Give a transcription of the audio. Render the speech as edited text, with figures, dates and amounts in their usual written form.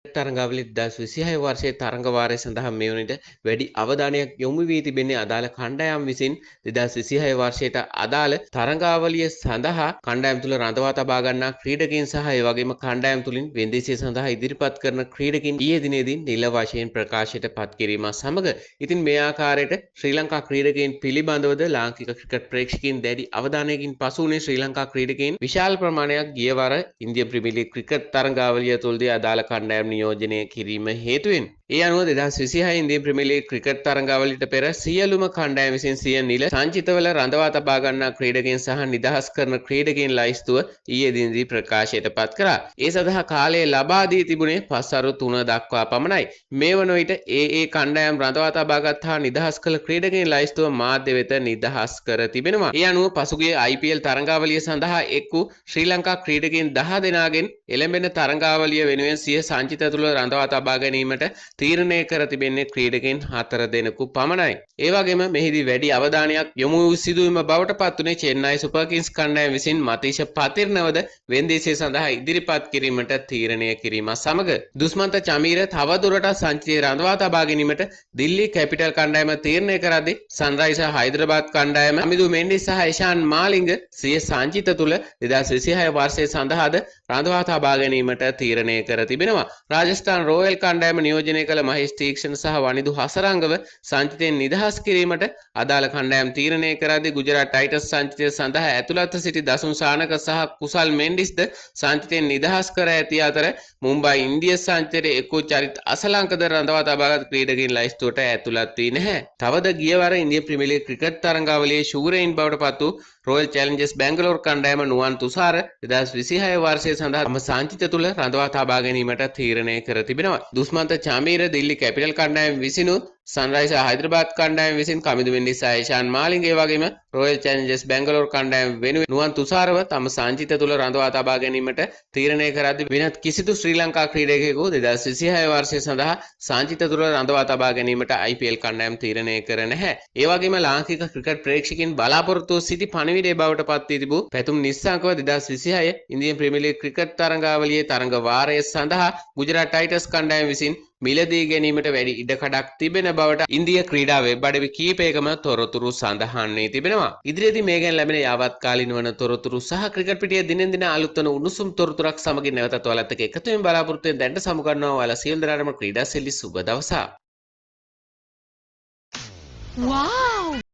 තරඟාවලිය 2026 වර්ෂයේ තරඟ වාරය සඳහා මේ වන විට වැඩි අවධානයක් යොමු වී තිබෙන්නේ අදාළ කණ්ඩායම් විසින් 2026 වර්ෂයට අදාළ තරඟාවලිය සඳහා කණ්ඩායම් තුළ රඳවා තබා ගන්නා ක්‍රීඩකයන් සහ ඒ වගේම කණ්ඩායම් තුලින් වෙන්දේසිය සඳහා ඉදිරිපත් කරන ක්‍රීඩකයන් ඊයේ දිනේදී නිල වශයෙන් ප්‍රකාශයට පත් කිරීම සමග ඉතින් මේ ආකාරයට ශ්‍රී ලංකා ක්‍රීඩකයන් පිළිබඳවද ලාංකික ක්‍රිකට් ප්‍රේක්ෂකයන් දැඩි අවධානයකින් පසු වුණේ ශ්‍රී ලංකා ක්‍රීඩකයන් විශාල ප්‍රමාණයක් ගිය වර ඉන්දියන් ප්‍රීමියර් ලීග් ක්‍රිකට් තරඟාවලිය තුලදී අදාළ කණ්ඩායම් නියෝජනය කිරීම හේතුවෙන් ඒ අනුව 2026 ඉන්දියන් ප්‍රීමියර් ලීග් ක්‍රිකට් තරඟාවලියට පෙර සියලුම කණ්ඩායම් විසින් සිය නිල සංචිතවල රඳවා තබා ගන්නා ක්‍රීඩකයන් සහ නිදහස් කරන ක්‍රීඩකයන් ලයිස්තුව ඊයේ දිනදී ප්‍රකාශයට පත් කරා. ඒ සඳහා කාලය ලබා දී තිබුණේ පස්වරු 3 දක්වා පමණයි. මේ වන විට ඒ කණ්ඩායම් රඳවා තබාගත් හා නිදහස් කළ ක්‍රීඩකයන් ලයිස්තුව මාධ්‍ය වෙත නිදහස් කර තිබෙනවා. ඒ අනුව පසුගිය IPL තරඟාවලිය සඳහා එක් වූ ශ්‍රී ලංකා ක්‍රීඩකයන් 10 දෙනාගෙන් එළඹෙන තරඟාවලිය වෙනුවෙන් සිය සංචිත තුළ රඳවා තබා ගැනීමට තීරණය කර තිබෙන්නේ ක්‍රීඩකයන් 4 දෙනෙකු පමණයි. ඒ වගේම මෙහිදී වැඩි අවධානයක් යොමු වූ සිදුවීම බවට පත් වුණේ චෙන්නයි සුපර් කිංස් කණ්ඩායම විසින් මතීෂ පතිර්ණවද වෙන්දේසිය සඳහා ඉදිරිපත් කිරීමට තීරණය කිරීම සමග දුස්මන්ත චමීර තවදුරටත් සංචිතය රඳවා තබා ගැනීමට දිල්ලි කැපිටල් කණ්ඩායම තීරණය කරද්දී සන්රයිසර් හයිදරාබාද් කණ්ඩායම අමිදු මෙන්ඩිස් සහ ඉෂාන් මාලිංග සිය සංචිත තුළ 2026 වර්ෂයේ සඳහාද රඳවා තබා ගැනීමට තීරණය කර තිබෙනවා. රාජස්ථාන් රෝයල් කණ්ඩායම නියෝජනය කළ මහේෂ් තීක්ෂණ සහ වනිදු හසරංගව සංචිතයෙන් නිදහස් කිරීමට අදාළ කණ්ඩායම් තීරණය කරද්දී ගුජරාට් ටයිටන්ස් සංචිතය සඳහා ඇතුළත්ව සිටි දසුන් සානක සහ කුසල් මෙන්ඩිස්ද සංචිතයෙන් නිදහස් කර ඇති අතර මුම්බයි ඉන්දියන්ස් සංචිතයේ එක්කෝ චරිත් අසලංකද රඳවා තබාගත් ක්‍රීඩකයන් ලයිස්තුවට ඇතුළත් වී නැහැ. තවද ගියවර ඉන්දියන් ප්‍රීමියර් ලීග් ක්‍රිකට් තරඟාවලියේ ශූරයින් බවට පත් වූ රොයල් චැලෙන්ජර්ස් බැංගලෝර කණ්ඩායම නුවන් තුෂාර 2026 වර්ෂය සඳහා තම සංචිත තුළ රඳවා තබා ගැනීමට තීරණය කර තිබෙනවා. දුස්මන්ත චාමීර දිල්ලි කැපිටල් කණ්ඩායම විසිනුත් සන්රයිසර් හයිදරාබාද් කණ්ඩායම විසින් කමිදු වෙන්ඩිස් සහ ඉෂාන් මාලිංග ඒ වගේම රොයල් චැලෙන්ජර්ස් බැංගලෝර කණ්ඩායම වෙනුවෙන් නුවන් තුෂාරව තම සංචිත තුළ රඳවා තබා ගැනීමට තීරණය කරද්දී වෙනත් කිසිදු ශ්‍රී ලංකා ක්‍රීඩකයෙකු 2026 වර්ෂය සඳහා සංචිත තුළ රඳවා තබා ගැනීමට IPL කණ්ඩායම් තීරණය කර නැහැ. ඒ වගේම ලාංකික ක්‍රිකට් ප්‍රේක්ෂකයන් බලාපොරොත්තු සිටි පණිවිඩය බවට පත් වී තිබූ පැතුම් නිස්සංකව 2026 ඉන්දියන් ප්‍රීමියර් ලීග් ක්‍රිකට් තරඟාවලියේ තරඟ වාරය සඳහා ගුජරාට් ටයිටන්ස් කණ්ඩායම විසින් මිලදී ගැනීමට වැඩි ඉඩකඩක් තිබෙන බවට ඉන්දිය ක්‍රීඩා වෙබ් අඩවි කීපයකම තොරතුරු සඳහන් වී තිබෙනවා. ඉදිරියේදී මේ ගැන ලැබෙන යාවත්කාලින වන තොරතුරු සහ ක්‍රිකට් පිටියේ දිනෙන් දින අලුත් වන උණුසුම් තොරතුරක් සමගින් නැවතත් ඔයාලත් එක්ක එකතු වෙමින් බලාපොරොත්තු වෙන දැනට සමුගන්නවා. ඔයාලා සියලු දෙනාටම ක්‍රීඩා සෙල්ලි සුබ දවසක්. Wow!